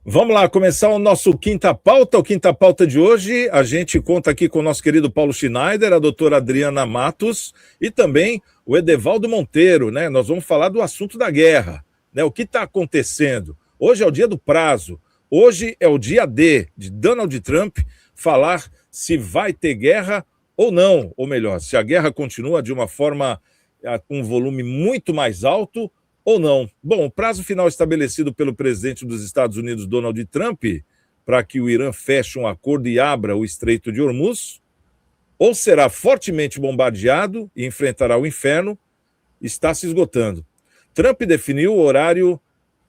Vamos lá, começar o nosso Quinta Pauta. O Quinta Pauta de hoje, a gente conta aqui com o nosso querido Paulo Schneider, a doutora Adriana Matos e também o Edevaldo Monteiro, né? Nós vamos falar do assunto da guerra, né? O que está acontecendo? Hoje é o dia do prazo, hoje é o dia D de Donald Trump falar se vai ter guerra ou não, ou melhor, se a guerra continua de uma forma com um volume muito mais alto ou não. Bom, o prazo final estabelecido pelo presidente dos Estados Unidos, Donald Trump, para que o Irã feche um acordo e abra o Estreito de Hormuz, ou será fortemente bombardeado e enfrentará o inferno, está se esgotando. Trump definiu o horário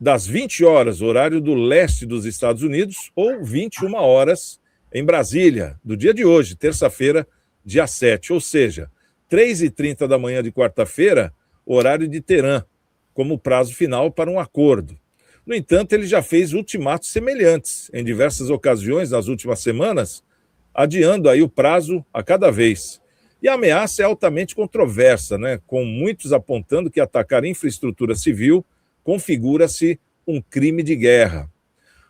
das 20 horas, horário do leste dos Estados Unidos, ou 21 horas em Brasília, do dia de hoje, terça-feira, dia 7, ou seja, 3h30 da manhã de quarta-feira, horário de Teherã, como prazo final para um acordo. No entanto, ele já fez ultimatos semelhantes em diversas ocasiões nas últimas semanas, adiando aí o prazo a cada vez. E a ameaça é altamente controversa, né? Com muitos apontando que atacar infraestrutura civil configura-se um crime de guerra.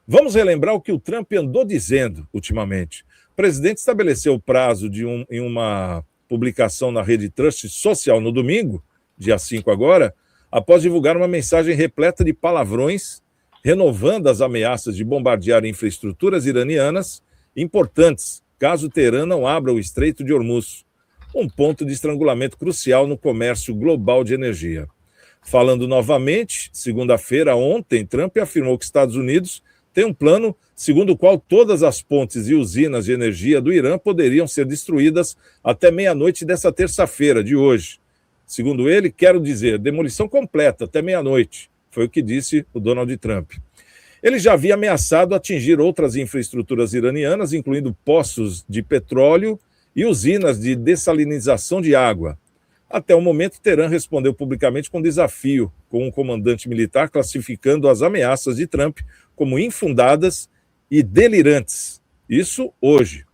Vamos relembrar o que o Trump andou dizendo ultimamente. O presidente estabeleceu o prazo em uma publicação na rede Trust Social no domingo, dia 5 agora, após divulgar uma mensagem repleta de palavrões, renovando as ameaças de bombardear infraestruturas iranianas importantes, caso Teherã não abra o Estreito de Hormuz, um ponto de estrangulamento crucial no comércio global de energia. Falando novamente, segunda-feira, ontem, Trump afirmou que Estados Unidos tem um plano segundo o qual todas as pontes e usinas de energia do Irã poderiam ser destruídas até meia-noite dessa terça-feira de hoje. Segundo ele, quero dizer, demolição completa até meia-noite, foi o que disse o Donald Trump. Ele já havia ameaçado atingir outras infraestruturas iranianas, incluindo poços de petróleo e usinas de dessalinização de água. Até o momento, Teherã respondeu publicamente com desafio, com um comandante militar classificando as ameaças de Trump como infundadas e delirantes. Isso hoje.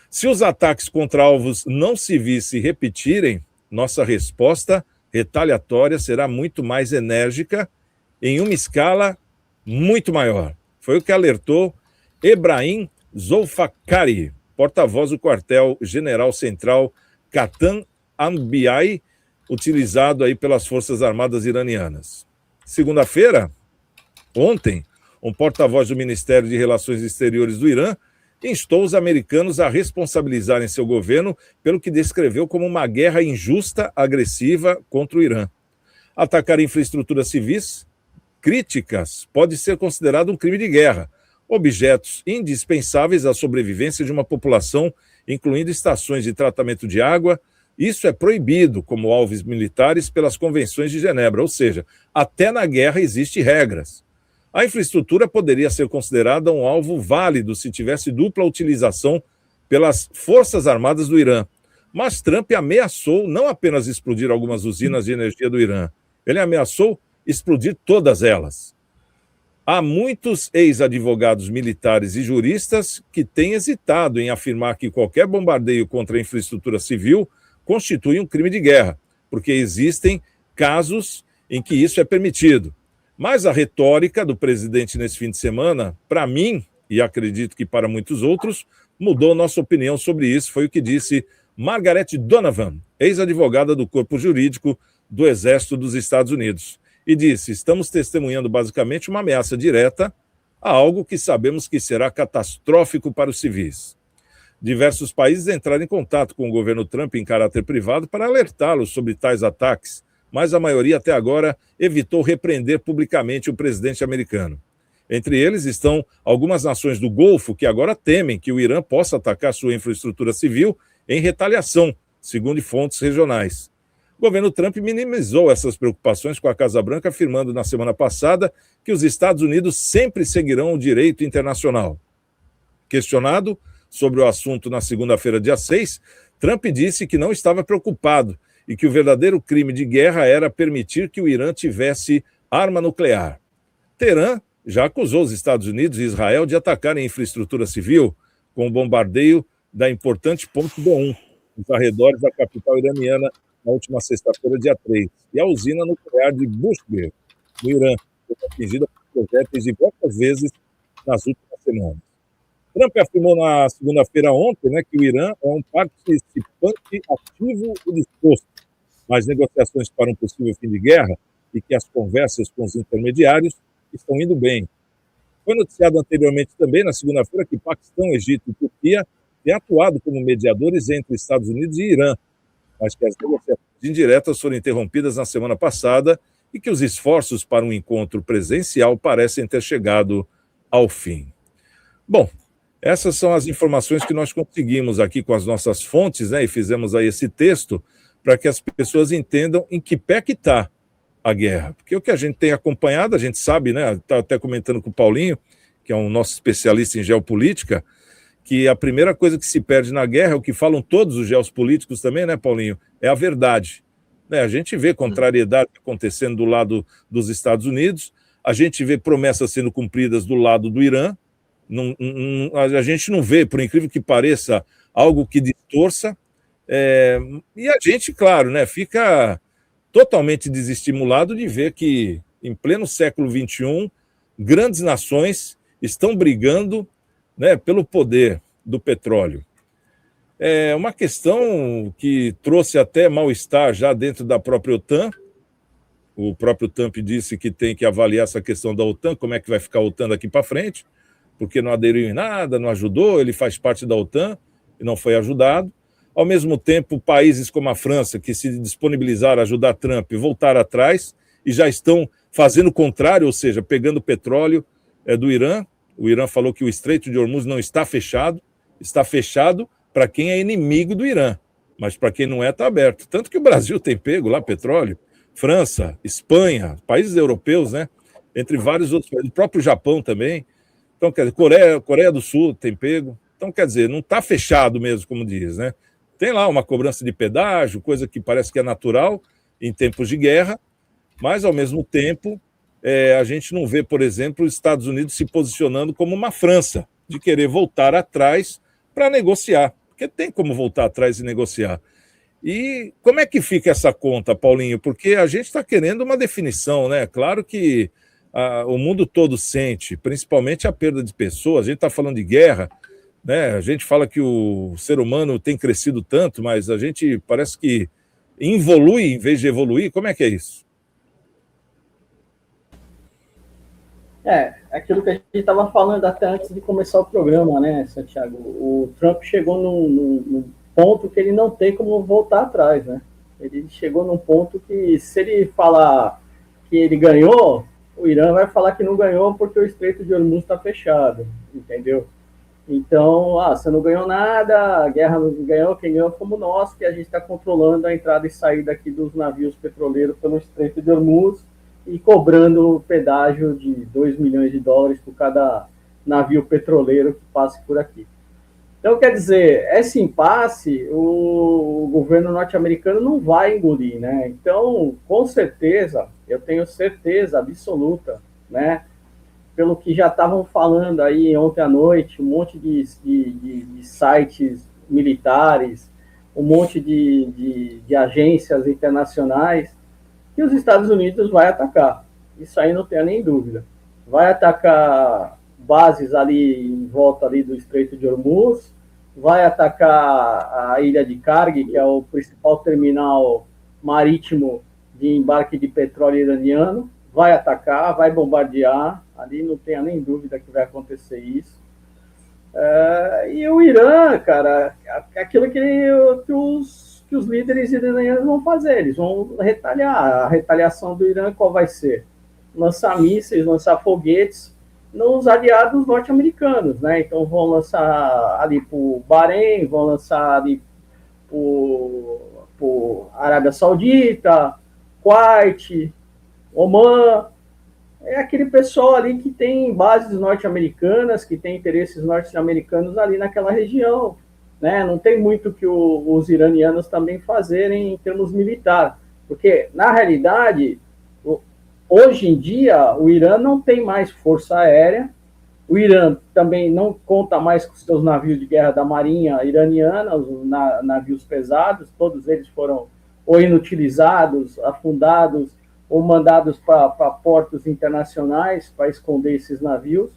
Se os ataques contra alvos não civis se repetirem, nossa resposta retaliatória será muito mais enérgica em uma escala muito maior. Foi o que alertou Ebrahim Zolfakari, porta-voz do quartel-general central Katan Ambiai, utilizado aí pelas Forças Armadas iranianas. Segunda-feira, ontem, um porta-voz do Ministério de Relações Exteriores do Irã instou os americanos a responsabilizarem seu governo pelo que descreveu como uma guerra injusta, agressiva contra o Irã. Atacar infraestruturas civis críticas pode ser considerado um crime de guerra, objetos indispensáveis à sobrevivência de uma população, incluindo estações de tratamento de água. Isso é proibido como alvos militares pelas convenções de Genebra, ou seja, até na guerra existem regras. A infraestrutura poderia ser considerada um alvo válido se tivesse dupla utilização pelas Forças Armadas do Irã. Mas Trump ameaçou não apenas explodir algumas usinas de energia do Irã, ele ameaçou explodir todas elas. Há muitos ex-advogados militares e juristas que têm hesitado em afirmar que qualquer bombardeio contra a infraestrutura civil constitui um crime de guerra, porque existem casos em que isso é permitido. Mas a retórica do presidente nesse fim de semana, para mim, e acredito que para muitos outros, mudou nossa opinião sobre isso. Foi o que disse Margaret Donovan, ex-advogada do Corpo Jurídico do Exército dos Estados Unidos. E disse, estamos testemunhando basicamente uma ameaça direta a algo que sabemos que será catastrófico para os civis. Diversos países entraram em contato com o governo Trump em caráter privado para alertá-los sobre tais ataques, mas a maioria até agora evitou repreender publicamente o presidente americano. Entre eles estão algumas nações do Golfo que agora temem que o Irã possa atacar sua infraestrutura civil em retaliação, segundo fontes regionais. O governo Trump minimizou essas preocupações com a Casa Branca, afirmando na semana passada que os Estados Unidos sempre seguirão o direito internacional. Questionado sobre o assunto na segunda-feira, dia 6, Trump disse que não estava preocupado e que o verdadeiro crime de guerra era permitir que o Irã tivesse arma nuclear. Teherã já acusou os Estados Unidos e Israel de atacarem a infraestrutura civil com o bombardeio da importante ponte B1, nos arredores da capital iraniana, na última sexta-feira, dia 3, e a usina nuclear de Bushehr, no Irã, foi atingida por projéteis diversas vezes nas últimas semanas. Trump afirmou na segunda-feira ontem, né, que o Irã é um participante ativo e disposto às negociações para um possível fim de guerra e que as conversas com os intermediários estão indo bem. Foi noticiado anteriormente também, na segunda-feira, que Paquistão, Egito e Turquia têm atuado como mediadores entre Estados Unidos e Irã, mas que as negociações indiretas foram interrompidas na semana passada e que os esforços para um encontro presencial parecem ter chegado ao fim. Bom, essas são as informações que nós conseguimos aqui com as nossas fontes, né, e fizemos aí esse texto para que as pessoas entendam em que pé que está a guerra. Porque o que a gente tem acompanhado, a gente sabe, né, está até comentando com o Paulinho, que é um nosso especialista em geopolítica, que a primeira coisa que se perde na guerra, o que falam todos os geopolíticos também, né, Paulinho, é a verdade. Né, a gente vê contrariedade acontecendo do lado dos Estados Unidos, a gente vê promessas sendo cumpridas do lado do Irã, a gente não vê, por incrível que pareça, algo que distorça, e a gente, claro, né, fica totalmente desestimulado de ver que, em pleno século XXI, grandes nações estão brigando, né, pelo poder do petróleo. É uma questão que trouxe até mal-estar já dentro da própria OTAN. O próprio Trump disse que tem que avaliar essa questão da OTAN, como é que vai ficar a OTAN daqui para frente, porque não aderiu em nada, não ajudou, ele faz parte da OTAN e não foi ajudado. Ao mesmo tempo, países como a França, que se disponibilizaram a ajudar Trump, voltaram atrás e já estão fazendo o contrário, ou seja, pegando petróleo do Irã. O Irã falou que o Estreito de Hormuz não está fechado para quem é inimigo do Irã, mas para quem não é, está aberto. Tanto que o Brasil tem pego lá petróleo, França, Espanha, países europeus, né? Entre vários outros países, o próprio Japão também. Então, quer dizer, Coreia do Sul tem pego. Então, quer dizer, não está fechado mesmo, como diz, né? Tem lá uma cobrança de pedágio, coisa que parece que é natural em tempos de guerra, mas, ao mesmo tempo, a gente não vê, por exemplo, os Estados Unidos se posicionando como uma França, de querer voltar atrás para negociar, porque tem como voltar atrás e negociar. E como é que fica essa conta, Paulinho? Porque a gente está querendo uma definição, né? Claro que o mundo todo sente, principalmente a perda de pessoas, a gente está falando de guerra, né? A gente fala que o ser humano tem crescido tanto, mas a gente parece que involui em vez de evoluir. Como é que é isso? Aquilo que a gente estava falando até antes de começar o programa, né, Santiago? O Trump chegou num ponto que ele não tem como voltar atrás, né? Ele chegou num ponto que, se ele falar que ele ganhou, o Irã vai falar que não ganhou porque o Estreito de Hormuz está fechado, entendeu? Então, você não ganhou nada, a guerra não ganhou, quem ganhou fomos nós, que a gente está controlando a entrada e saída aqui dos navios petroleiros pelo Estreito de Hormuz e cobrando pedágio de 2 milhões de dólares por cada navio petroleiro que passe por aqui. Então, quer dizer, esse impasse o governo norte-americano não vai engolir, né? Então, com certeza, eu tenho certeza absoluta, né? Pelo que já estavam falando aí ontem à noite, um monte de sites militares, um monte de agências internacionais, que os Estados Unidos vai atacar. Isso aí não tenho nem dúvida. Vai atacar bases ali em volta ali do Estreito de Hormuz, vai atacar a ilha de Karg, que é o principal terminal marítimo de embarque de petróleo iraniano, vai atacar, vai bombardear, ali não tenha nem dúvida que vai acontecer isso. E o Irã, cara, aquilo que os líderes iranianos vão fazer, eles vão retaliar. A retaliação do Irã qual vai ser? Lançar mísseis, lançar foguetes nos aliados norte-americanos, né? Então vão lançar ali para o Bahrein, vão lançar ali para a Arábia Saudita, Kuwait, Oman. É aquele pessoal ali que tem bases norte-americanas, que tem interesses norte-americanos ali naquela região, né? Não tem muito que os iranianos também fazerem em termos militares, porque, na realidade, hoje em dia, o Irã não tem mais força aérea, o Irã também não conta mais com seus navios de guerra da marinha iraniana, os navios pesados, todos eles foram ou inutilizados, afundados, ou mandados para portos internacionais para esconder esses navios.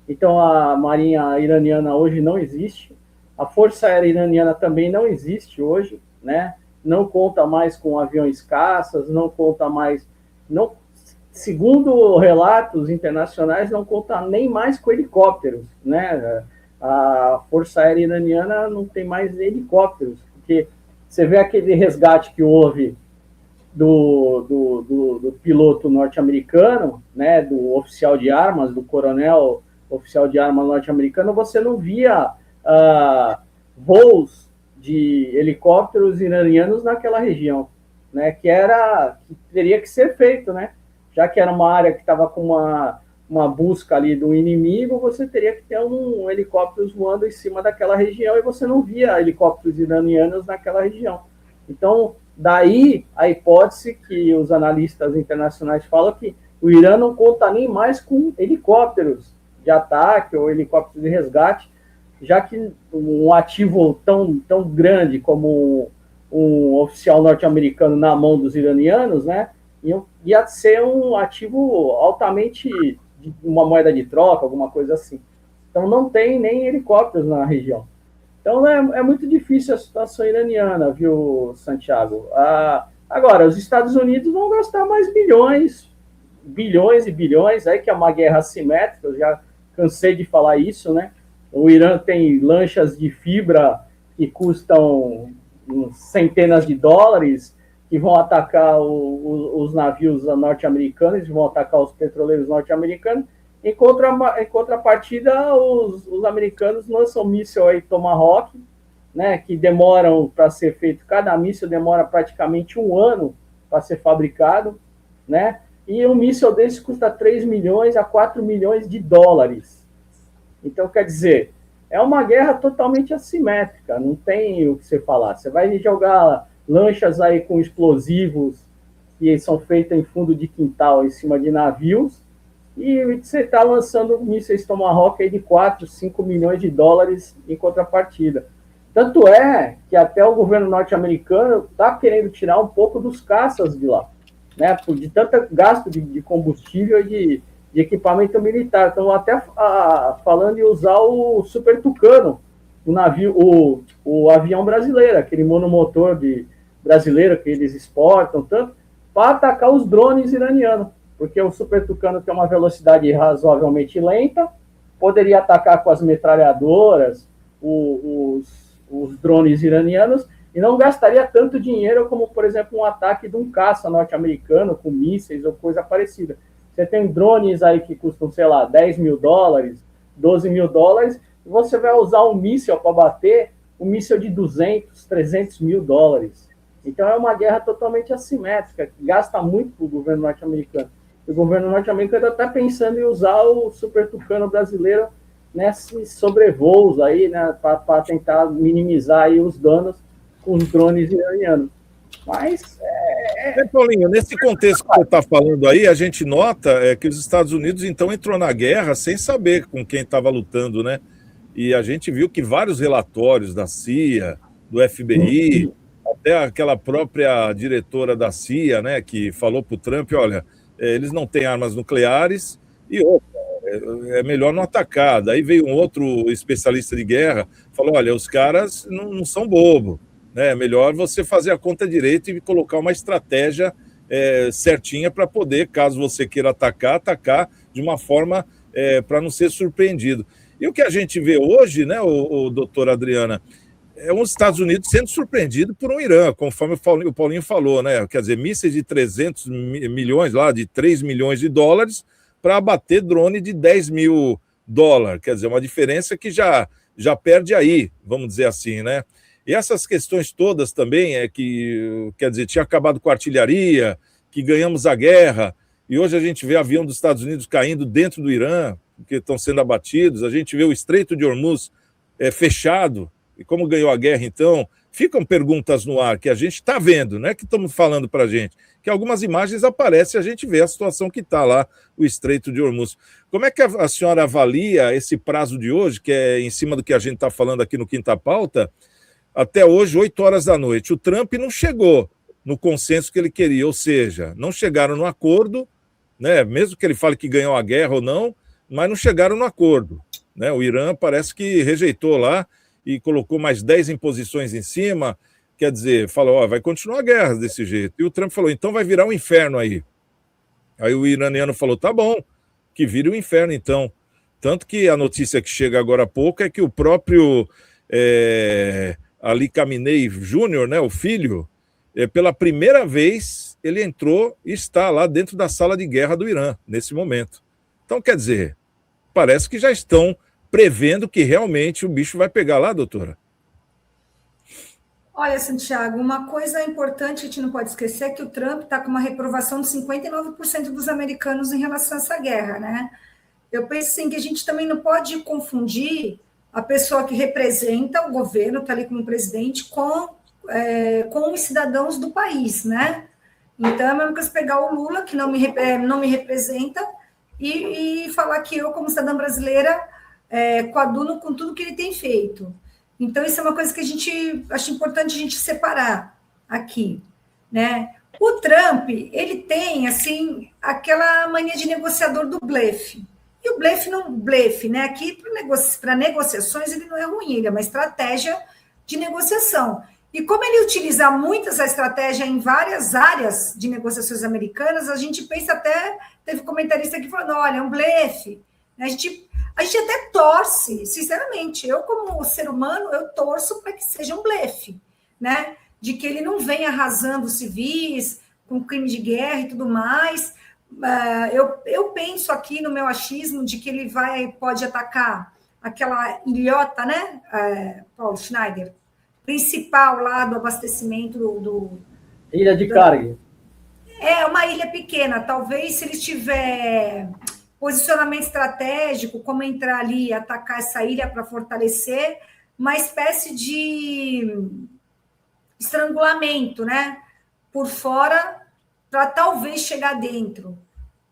Então a marinha iraniana hoje não existe, a força aérea iraniana também não existe hoje, né? Não conta mais com aviões caças, não conta mais, não, segundo relatos internacionais, não conta nem mais com helicópteros, né? A força aérea iraniana não tem mais helicópteros, porque você vê aquele resgate que houve do piloto norte-americano, né, do oficial de armas, do coronel oficial de armas norte-americano, você não via voos de helicópteros iranianos naquela região, né, que teria que ser feito, né, já que era uma área que estava com uma busca ali do inimigo, você teria que ter helicópteros voando em cima daquela região e você não via helicópteros iranianos naquela região. Então, daí a hipótese que os analistas internacionais falam que o Irã não conta nem mais com helicópteros de ataque ou helicópteros de resgate, já que um ativo tão grande como um oficial norte-americano na mão dos iranianos, né, ia ser um ativo altamente de uma moeda de troca, alguma coisa assim. Então não tem nem helicópteros na região. Então é muito difícil a situação iraniana, viu, Santiago? Agora, os Estados Unidos vão gastar mais bilhões e bilhões, aí que é uma guerra assimétrica, eu já cansei de falar isso, né? O Irã tem lanchas de fibra que custam centenas de dólares, que vão atacar os navios norte-americanos, vão atacar os petroleiros norte-americanos. Em contrapartida, os americanos lançam míssil aí Tomahawk, né, que demoram para ser feito, cada míssil demora praticamente 1 ano para ser fabricado, né, e um míssil desse custa 3 milhões a 4 milhões de dólares. Então, quer dizer, é uma guerra totalmente assimétrica, não tem o que você falar. Você vai jogar lanchas aí com explosivos que são feitas em fundo de quintal, em cima de navios, e você está lançando mísseis Tomahawk aí de 4, 5 milhões de dólares em contrapartida. Tanto é que até o governo norte-americano está querendo tirar um pouco dos caças de lá, né? De tanto gasto de combustível e de equipamento militar. Estão até falando em usar o Super Tucano, o navio, o avião brasileiro, aquele monomotor brasileiro que eles exportam, tanto, para atacar os drones iranianos, porque o Super Tucano tem uma velocidade razoavelmente lenta, poderia atacar com as metralhadoras os drones iranianos e não gastaria tanto dinheiro como, por exemplo, um ataque de um caça norte-americano com mísseis ou coisa parecida. Você tem drones aí que custam, sei lá, 10 mil dólares, 12 mil dólares, e você vai usar um míssil para bater um míssil de 200, 300 mil dólares. Então é uma guerra totalmente assimétrica, que gasta muito para o governo norte-americano. O governo norte-americano está pensando em usar o Super Tucano brasileiro nesses sobrevoos aí, né, para tentar minimizar aí os danos com os drones iranianos. Mas Paulinho, nesse contexto que você está falando aí, a gente nota que os Estados Unidos então entrou na guerra sem saber com quem estava lutando, né? E a gente viu que vários relatórios da CIA, do FBI, até aquela própria diretora da CIA, né, que falou para o Trump, olha, eles não têm armas nucleares e é melhor não atacar. Daí veio um outro especialista de guerra, falou, olha, os caras não são bobo, né? É melhor você fazer a conta direito e colocar uma estratégia certinha para poder, caso você queira atacar de uma forma para não ser surpreendido. E o que a gente vê hoje, né, o doutor Adriana, é os Estados Unidos sendo surpreendido por um Irã, conforme o Paulinho falou, né? Quer dizer, mísseis de 300 milhões, lá de 3 milhões de dólares, para abater drone de 10 mil dólares. Quer dizer, uma diferença que já perde aí, vamos dizer assim, né? E essas questões todas também quer dizer, tinha acabado com a artilharia, que ganhamos a guerra, e hoje a gente vê avião dos Estados Unidos caindo dentro do Irã, que estão sendo abatidos, a gente vê o Estreito de Hormuz fechado, e como ganhou a guerra, então, ficam perguntas no ar que a gente está vendo, não é que estamos falando para a gente, que algumas imagens aparecem e a gente vê a situação que está lá, o Estreito de Hormuz. Como é que a senhora avalia esse prazo de hoje, que é em cima do que a gente está falando aqui no Quinta Pauta, até hoje, 8 horas da noite? O Trump não chegou no consenso que ele queria, ou seja, não chegaram no acordo, né? Mesmo que ele fale que ganhou a guerra ou não, mas não chegaram no acordo, né? O Irã parece que rejeitou lá e colocou mais 10 imposições em cima, quer dizer, falou, ó, vai continuar a guerra desse jeito. E o Trump falou, então vai virar um inferno aí. Aí o iraniano falou, tá bom, que vire um inferno então. Tanto que a notícia que chega agora há pouco é que o próprio Ali Khamenei Júnior, né, o filho, pela primeira vez ele entrou e está lá dentro da sala de guerra do Irã, nesse momento. Então, quer dizer, parece que já estão prevendo que realmente o bicho vai pegar lá, doutora. Olha, Santiago, uma coisa importante que a gente não pode esquecer é que o Trump está com uma reprovação de 59% dos americanos em relação a essa guerra, né? Eu penso assim, que a gente também não pode confundir a pessoa que representa o governo, está ali como presidente, com os cidadãos do país, né? Então, é a mesma coisa pegar o Lula, que não me representa, e falar que eu, como cidadã brasileira, coaduno com tudo que ele tem feito. Então, isso é uma coisa que a gente acha importante a gente separar aqui, né? O Trump, ele tem, assim, aquela mania de negociador do blefe. E o blefe, né? Aqui, para negociações, ele não é ruim, ele é uma estratégia de negociação. E como ele utiliza muito essa estratégia em várias áreas de negociações americanas, a gente pensa até, teve comentarista aqui falando, olha, é um blefe. A gente até torce, sinceramente, eu como ser humano, eu torço para que seja um blefe, né? De que ele não venha arrasando civis, com crime de guerra e tudo mais. Eu penso aqui no meu achismo de que ele pode atacar aquela ilhota, né, Paulo Schneider, principal lá do abastecimento do Ilha de Carga. É uma ilha pequena, talvez se ele tiver posicionamento estratégico, como entrar ali e atacar essa ilha para fortalecer, uma espécie de estrangulamento, né? Por fora, para talvez chegar dentro,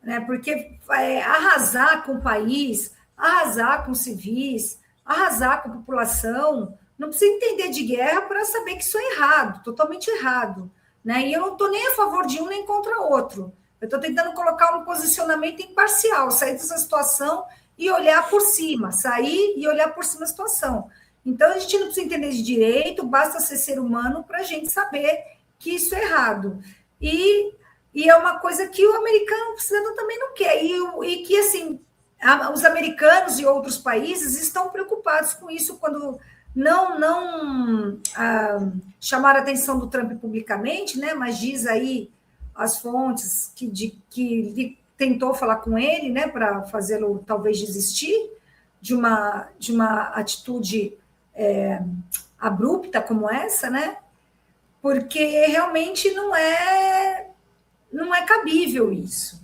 né? Porque arrasar com o país, arrasar com civis, arrasar com a população, não precisa entender de guerra para saber que isso é errado, totalmente errado, né? E eu não estou nem a favor de um nem contra outro. Eu estou tentando colocar um posicionamento imparcial, sair dessa situação e olhar por cima, sair e olhar por cima da situação. Então, a gente não precisa entender de direito, basta ser humano para a gente saber que isso é errado. E é uma coisa que o americano, o cidadão também não quer. E que, assim, os americanos e outros países estão preocupados com isso quando não chamaram a atenção do Trump publicamente, né? Mas diz aí as fontes que tentou falar com ele, né, para fazê-lo talvez desistir de uma atitude abrupta como essa, né? Porque realmente não é cabível isso,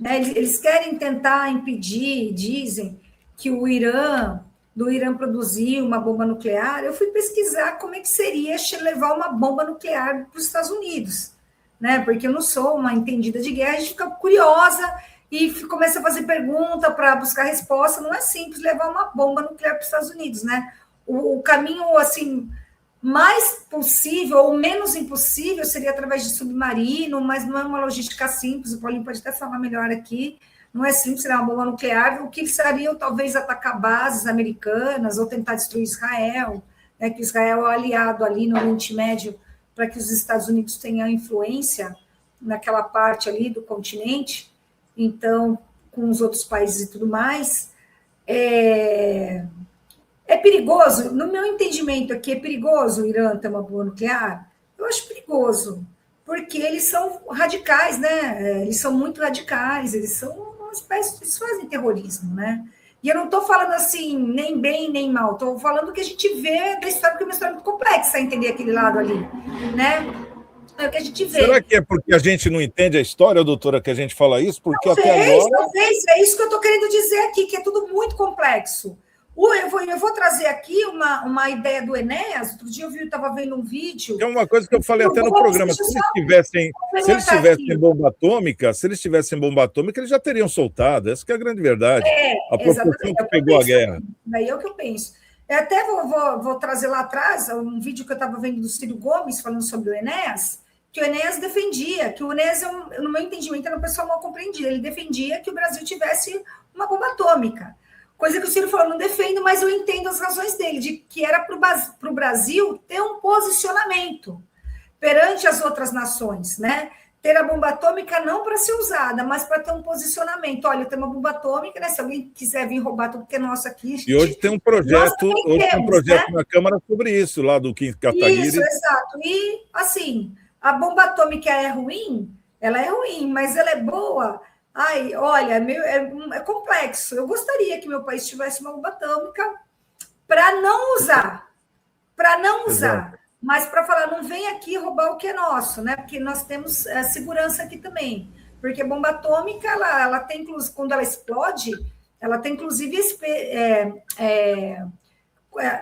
né? Eles querem tentar impedir, dizem que do Irã produzir uma bomba nuclear. Eu fui pesquisar como é que seria levar uma bomba nuclear para os Estados Unidos, né? Porque eu não sou uma entendida de guerra, a gente fica curiosa e começa a fazer pergunta para buscar resposta. Não é simples levar uma bomba nuclear para os Estados Unidos, né? O caminho, assim, mais possível ou menos impossível seria através de submarino, mas não é uma logística simples. O Paulinho pode até falar melhor aqui. Não é simples, seria uma bomba nuclear. O que seria, talvez, atacar bases americanas ou tentar destruir Israel, né? Que Israel é aliado ali no Oriente Médio para que os Estados Unidos tenham influência naquela parte ali do continente, então, com os outros países e tudo mais. É perigoso, no meu entendimento aqui, é perigoso o Irã ter uma bomba nuclear? Eu acho perigoso, porque eles são radicais, né? Eles são muito radicais, eles são uma espécie, eles fazem terrorismo, né? E eu não estou falando assim, nem bem, nem mal, estou falando que a gente vê da história, porque é uma história muito complexa, entender aquele lado ali, né? É o que a gente vê. Será que é porque a gente não entende a história, doutora, que a gente fala isso? Porque até agora... Talvez, é isso que eu estou querendo dizer aqui, que é tudo muito complexo. Eu vou trazer aqui uma ideia do Enéas. Outro dia eu estava vendo um vídeo. É uma coisa que eu falei até no programa. Se eles tivessem bomba atômica, eles já teriam soltado. Essa que é a grande verdade. A proporção que pegou a guerra. Daí é o que eu penso. Eu até vou trazer lá atrás um vídeo que eu estava vendo do Ciro Gomes falando sobre o Enéas, que o Enéas defendia, que o Enéas, no meu entendimento, era uma pessoa mal compreendida. Ele defendia que o Brasil tivesse uma bomba atômica. Coisa que o Ciro falou, não defendo, mas eu entendo as razões dele, de que era para o Brasil ter um posicionamento perante as outras nações, né? Ter a bomba atômica não para ser usada, mas para ter um posicionamento. Olha, tem uma bomba atômica, né? Se alguém quiser vir roubar tudo que é nosso aqui... E hoje tem um projeto, né? Na Câmara sobre isso, lá do Kim Kataguiri. Isso, exato. E, assim, a bomba atômica é ruim? Ela é ruim, mas ela é boa... Ai, olha, é complexo. Eu gostaria que meu país tivesse uma bomba atômica para não usar. Exato. Mas para falar, não vem aqui roubar o que é nosso, né? Porque nós temos segurança aqui também. Porque a bomba atômica, ela tem, quando ela explode, ela tem, inclusive,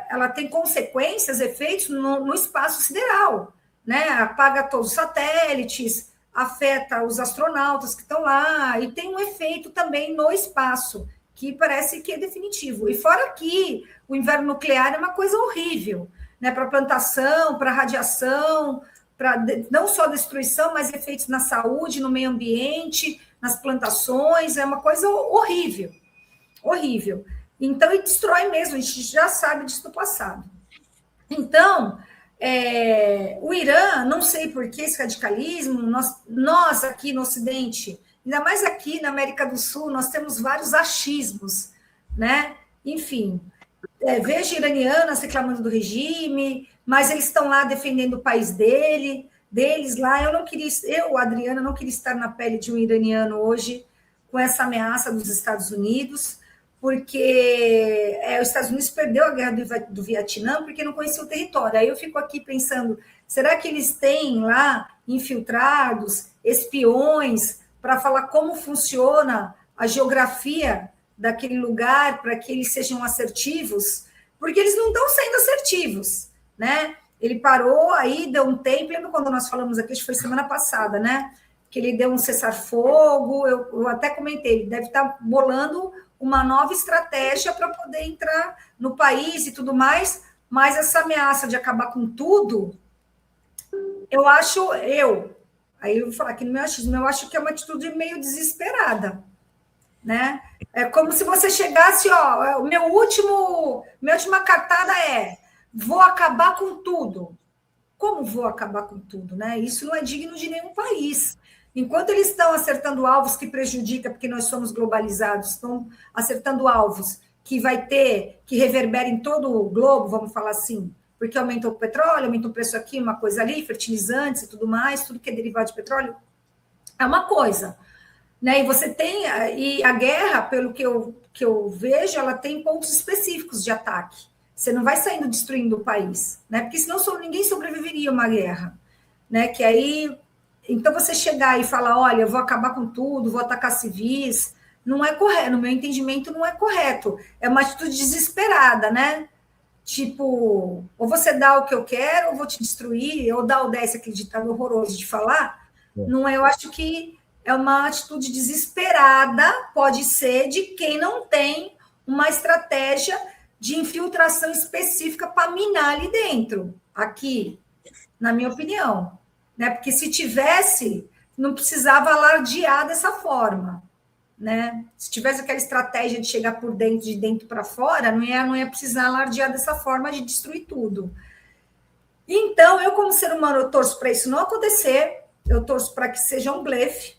ela tem consequências, efeitos no espaço sideral, né? Apaga todos os satélites, afeta os astronautas que estão lá, e tem um efeito também no espaço, que parece que é definitivo. E fora que o inverno nuclear é uma coisa horrível, né? Para plantação, para radiação, para não só destruição, mas efeitos na saúde, no meio ambiente, nas plantações, é uma coisa horrível, horrível. Então, e destrói mesmo, a gente já sabe disso do passado. Então... o Irã, não sei por que esse radicalismo, nós aqui no Ocidente, ainda mais aqui na América do Sul, nós temos vários achismos, né? Enfim, vejo iranianas reclamando do regime, mas eles estão lá defendendo o país deles lá. Eu, Adriana, não queria estar na pele de um iraniano hoje com essa ameaça dos Estados Unidos, porque os Estados Unidos perdeu a guerra do Vietnã porque não conhecia o território. Aí eu fico aqui pensando, será que eles têm lá infiltrados, espiões, para falar como funciona a geografia daquele lugar, para que eles sejam assertivos? Porque eles não estão sendo assertivos, né? Ele parou, aí deu um tempo, lembra quando nós falamos aqui, acho que foi semana passada, né? Que ele deu um cessar-fogo, eu até comentei, ele deve estar bolando uma nova estratégia para poder entrar no país e tudo mais, mas essa ameaça de acabar com tudo, aí eu vou falar que no meu achismo, eu acho que é uma atitude meio desesperada, né? É como se você chegasse, minha última cartada vou acabar com tudo. Como vou acabar com tudo, né? Isso não é digno de nenhum país. Enquanto eles estão acertando alvos que prejudicam, porque nós somos globalizados, estão acertando alvos que vai ter, que reverbera em todo o globo, vamos falar assim, porque aumenta o petróleo, aumenta o preço aqui, uma coisa ali, fertilizantes e tudo mais, tudo que é derivado de petróleo, é uma coisa, né? E você tem, e a guerra, pelo que eu vejo, ela tem pontos específicos de ataque. Você não vai saindo destruindo o país, né? Porque senão ninguém sobreviveria a uma guerra, né? Que aí... Então, você chegar e falar, olha, eu vou acabar com tudo, vou atacar civis, não é correto, no meu entendimento, não é correto. É uma atitude desesperada, né? Tipo, ou você dá o que eu quero, ou vou te destruir, ou dá o 10, aquele ditado horroroso de falar. Não é, eu acho que é uma atitude desesperada, pode ser, de quem não tem uma estratégia de infiltração específica para minar ali dentro, aqui, na minha opinião. Né? Porque se tivesse, não precisava alardear dessa forma, né? Se tivesse aquela estratégia de chegar por dentro, de dentro para fora, não ia precisar alardear dessa forma de destruir tudo. Então, eu, como ser humano, eu torço para isso não acontecer, eu torço para que seja um blefe,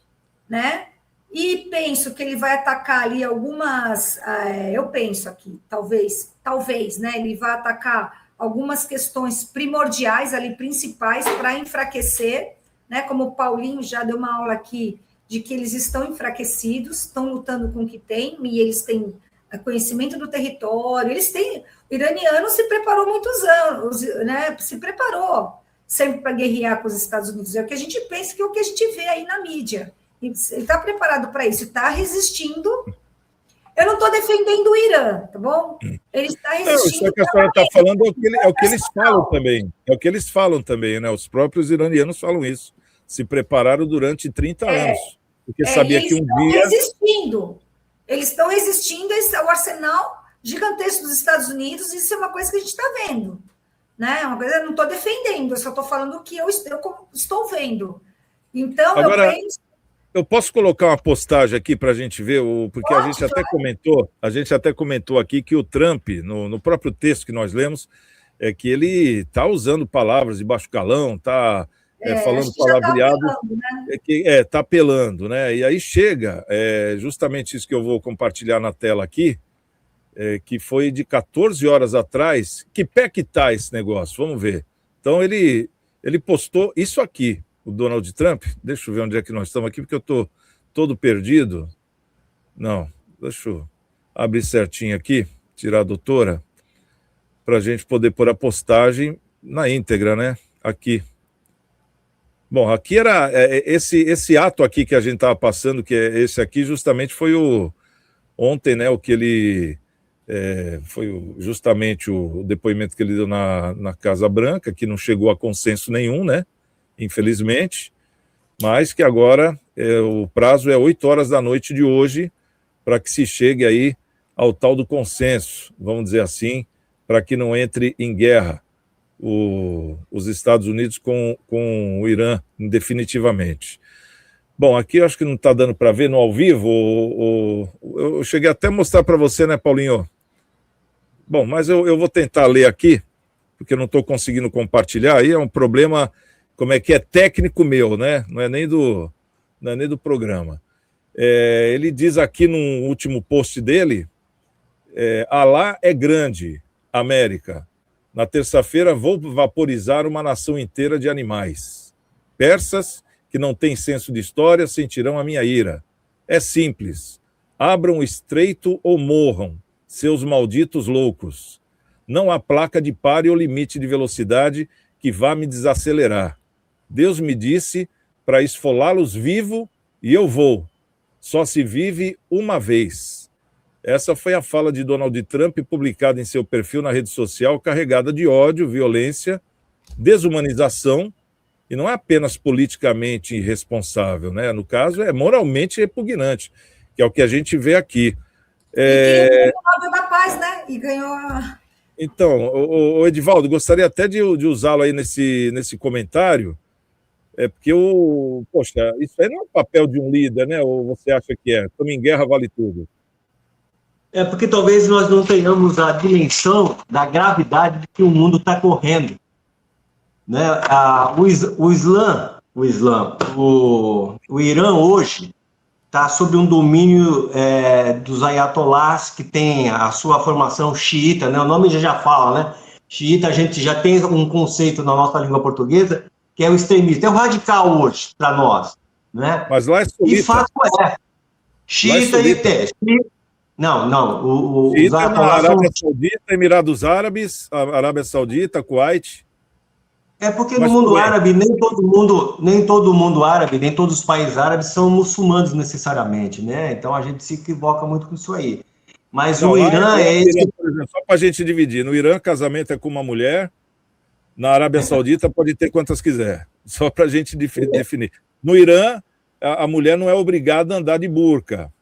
né? E penso que ele vai atacar ali algumas... eu penso aqui, talvez, né? Ele vai atacar algumas questões primordiais ali, principais, para enfraquecer, né? Como o Paulinho já deu uma aula aqui, de que eles estão enfraquecidos, estão lutando com o que tem, e eles têm conhecimento do território, eles têm... O iraniano se preparou muitos anos, né? Se preparou sempre para guerrear com os Estados Unidos. É o que a gente pensa, que é o que a gente vê aí na mídia. Ele está preparado para isso, está resistindo. Eu não estou defendendo o Irã, tá bom? Ele está resistindo. Isso que a senhora está falando é o que eles falam também. É o que eles falam também, né? Os próprios iranianos falam isso. Se prepararam durante 30 anos. Porque sabia que um dia... Eles estão resistindo ao arsenal gigantesco dos Estados Unidos, e isso é uma coisa que a gente está vendo. Né? Uma coisa, eu não estou defendendo, eu só estou falando o que eu estou vendo. Então, agora, eu penso... Eu posso colocar uma postagem aqui para a gente ver, porque a gente até comentou aqui que o Trump, no próprio texto que nós lemos, é que ele está usando palavras de baixo calão, está falando palavreado, está apelando, né? E aí chega, justamente isso que eu vou compartilhar na tela aqui, que foi de 14 horas atrás. Que pé que está esse negócio? Vamos ver. Então ele postou isso aqui. O Donald Trump, deixa eu ver onde é que nós estamos aqui, porque eu estou todo perdido. Não, deixa eu abrir certinho aqui, tirar a doutora, para a gente poder pôr a postagem na íntegra, né? Aqui. Bom, aqui era esse ato aqui que a gente estava passando, que é esse aqui, justamente foi ontem, né? O que ele foi justamente o depoimento que ele deu na Casa Branca, que não chegou a consenso nenhum, né? Infelizmente, mas que agora o prazo é 8 horas da noite de hoje para que se chegue aí ao tal do consenso, vamos dizer assim, para que não entre em guerra os Estados Unidos com o Irã definitivamente. Bom, aqui eu acho que não está dando para ver no ao vivo, eu cheguei até a mostrar para você, né, Paulinho? Bom, mas eu vou tentar ler aqui, porque eu não estou conseguindo compartilhar, aí é um problema... Como é que é técnico meu, né? Não é nem do programa. Ele diz aqui no último post dele, Alá é grande, América. Na terça-feira vou vaporizar uma nação inteira de animais. Persas, que não têm senso de história, sentirão a minha ira. É simples. Abram o estreito ou morram, seus malditos loucos. Não há placa de pare ou limite de velocidade que vá me desacelerar. Deus me disse para esfolá-los vivo e eu vou. Só se vive uma vez. Essa foi a fala de Donald Trump, publicada em seu perfil na rede social, carregada de ódio, violência, desumanização, e não é apenas politicamente irresponsável, né? No caso, é moralmente repugnante, que é o que a gente vê aqui. E ganhou o Nobel da Paz, né? E ganhou a... Então, o Edivaldo, gostaria até de usá-lo aí nesse comentário, porque poxa, isso aí não é o papel de um líder, né? Ou você acha que é? Estamos em guerra, vale tudo. É porque talvez nós não tenhamos a dimensão da gravidade de que o mundo está correndo, né? O Irã hoje está sob um domínio dos ayatolás, que tem a sua formação xiita, né? O nome já fala, né? Xiita, a gente já tem um conceito na nossa língua portuguesa, que é o extremista, é o radical hoje, para nós, né? Mas lá é sunita. E fato xiita e teste. Não. Xiita na Arábia Saudita, Emirados Árabes, Arábia Saudita, Kuwait. É porque no mundo árabe, nem todo mundo árabe, nem todos os países árabes são muçulmanos necessariamente, né? Então a gente se equivoca muito com isso aí. Mas o Irã só para a gente dividir, no Irã, casamento é com uma mulher, na Arábia Saudita pode ter quantas quiser, só para a gente definir. No Irã, a mulher não é obrigada a andar de burca.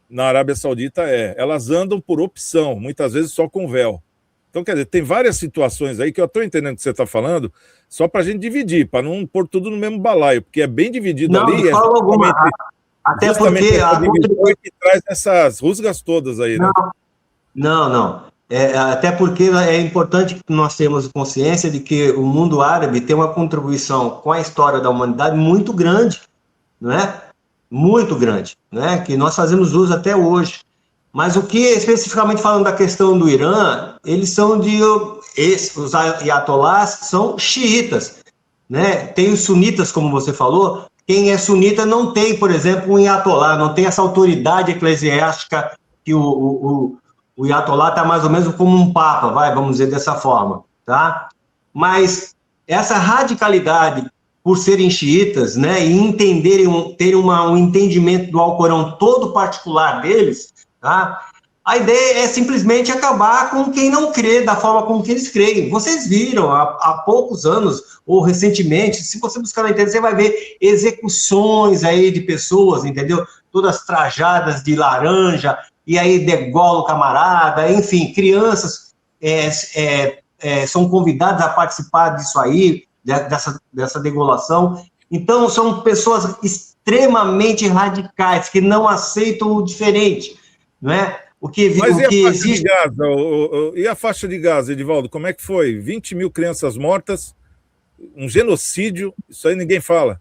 Na Arábia Saudita elas andam por opção, muitas vezes só com véu. Então, quer dizer, tem várias situações aí que eu estou entendendo o que você está falando, só para a gente dividir, para não pôr tudo no mesmo balaio, porque é bem dividido não, ali. Até porque a divisão é que traz essas rusgas todas aí, né? Não. Até porque é importante que nós tenhamos consciência de que o mundo árabe tem uma contribuição com a história da humanidade muito grande, não é? Muito grande, né? Que nós fazemos uso até hoje. Mas o que, especificamente falando da questão do Irã, eles são os ayatolás são xiitas, né? Tem os sunitas, como você falou. Quem é sunita não tem, por exemplo, um ayatolá, não tem essa autoridade eclesiástica que o ayatolá está mais ou menos como um papa, vamos dizer dessa forma, tá? Mas essa radicalidade por serem xiitas, né, e terem um entendimento do Alcorão todo particular deles, tá? A ideia é simplesmente acabar com quem não crê da forma como que eles creem. Vocês viram há poucos anos, ou recentemente, se você buscar na internet, você vai ver execuções aí de pessoas, entendeu? Todas trajadas de laranja, e aí degola o camarada, enfim, crianças são convidadas a participar disso aí, dessa degolação. Então, são pessoas extremamente radicais, que não aceitam o diferente, não é? Mas e a faixa de Gaza? E a faixa de Gaza, Edivaldo, como é que foi? 20 mil crianças mortas, um genocídio, isso aí ninguém fala.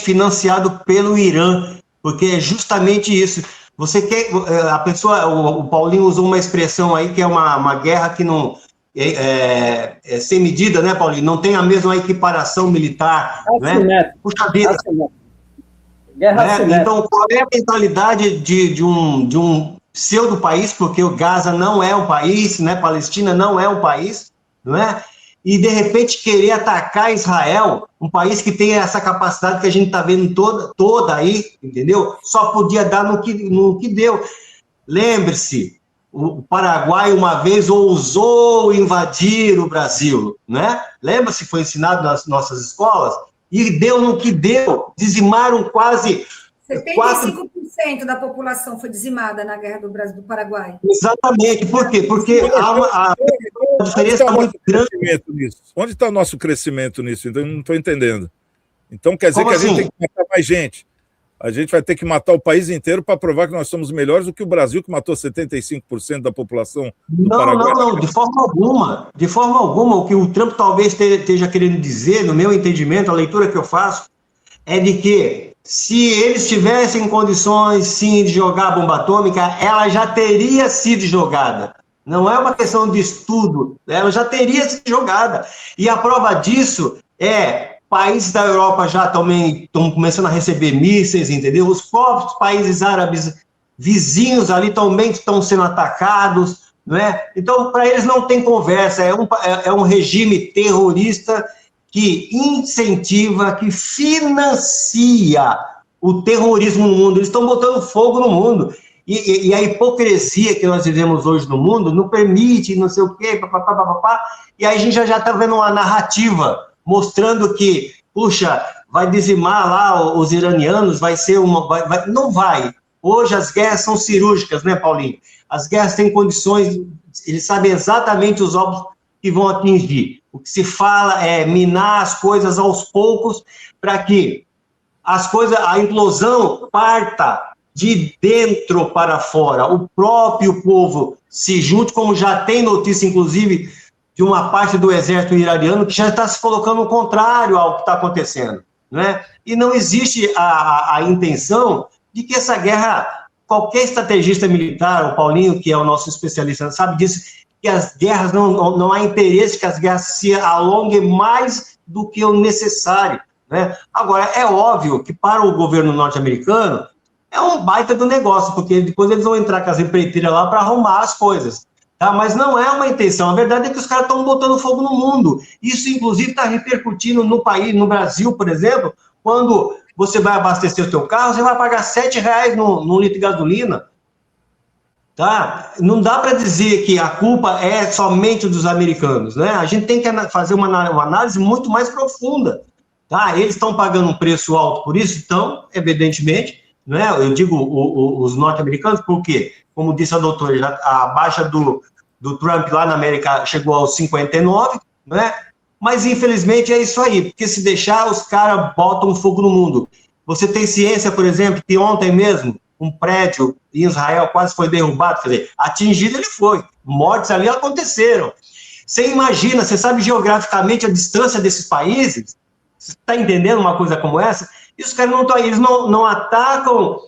Financiado pelo Irã, porque é justamente isso. Você quer, a pessoa, o Paulinho usou uma expressão aí que é uma guerra que não é sem medida, né, Paulinho? Não tem a mesma equiparação militar, né? Puxa vida. Né? Então, qual é a mentalidade de um pseudo-país, porque o Gaza não é um país, né? Palestina não é um país, não é? E, de repente, querer atacar Israel, um país que tem essa capacidade que a gente está vendo toda aí, entendeu? Só podia dar no que deu. Lembre-se, o Paraguai uma vez ousou invadir o Brasil, né? Lembra-se, foi ensinado nas nossas escolas? E deu no que deu, dizimaram quase... 75% da população foi dizimada na Guerra do Brasil do Paraguai. Exatamente, por quê? Porque a diferença está muito grande. Onde está o nosso crescimento nisso? Então, eu não estou entendendo. Então, quer dizer Como que assim? A gente tem que matar mais gente. A gente vai ter que matar o país inteiro para provar que nós somos melhores do que o Brasil, que matou 75% da população do Paraguai. Não, de forma alguma. De forma alguma, o que o Trump talvez esteja querendo dizer, no meu entendimento, a leitura que eu faço, é de que se eles tivessem condições, sim, de jogar a bomba atômica, ela já teria sido jogada. Não é uma questão de estudo, ela já teria sido jogada. E a prova disso é... Países da Europa já também estão começando a receber mísseis, entendeu? Os próprios países árabes vizinhos ali também estão sendo atacados, não é? Então, para eles não tem conversa, é um regime terrorista que incentiva, que financia o terrorismo no mundo. Eles estão botando fogo no mundo. E a hipocrisia que nós vivemos hoje no mundo não permite, não sei o quê, papapá, e aí a gente já está vendo uma narrativa mostrando que, puxa, vai dizimar lá os iranianos, vai ser não vai. Hoje as guerras são cirúrgicas, né, Paulinho? As guerras têm condições, eles sabem exatamente os alvos que vão atingir. O que se fala é minar as coisas aos poucos para que a implosão parta de dentro para fora. O próprio povo se junte, como já tem notícia, inclusive, de uma parte do exército iraniano que já está se colocando o contrário ao que está acontecendo, né? E não existe a intenção de que essa guerra, qualquer estrategista militar, o Paulinho, que é o nosso especialista, sabe disso, que as guerras, não há interesse que as guerras se alonguem mais do que o necessário, né? Agora, é óbvio que para o governo norte-americano é um baita do negócio, porque depois eles vão entrar com as empreiteiras lá para arrumar as coisas. Tá, mas não é uma intenção. A verdade é que os caras estão botando fogo no mundo. Isso, inclusive, está repercutindo no país, no Brasil, por exemplo, quando você vai abastecer o seu carro, você vai pagar R$7 no litro de gasolina. Tá? Não dá para dizer que a culpa é somente dos americanos, né? A gente tem que fazer uma análise muito mais profunda. Tá? Eles estão pagando um preço alto por isso, então, evidentemente, né? Eu digo os norte-americanos, porque, como disse a doutora, a baixa do Trump lá na América chegou aos 59, né? Mas infelizmente é isso aí, porque se deixar, os caras botam fogo no mundo. Você tem ciência, por exemplo, que ontem mesmo um prédio em Israel quase foi derrubado, quer dizer, atingido ele foi, mortes ali aconteceram. Você imagina, você sabe geograficamente a distância desses países? Você está entendendo uma coisa como essa? E os caras não estão aí, eles não atacam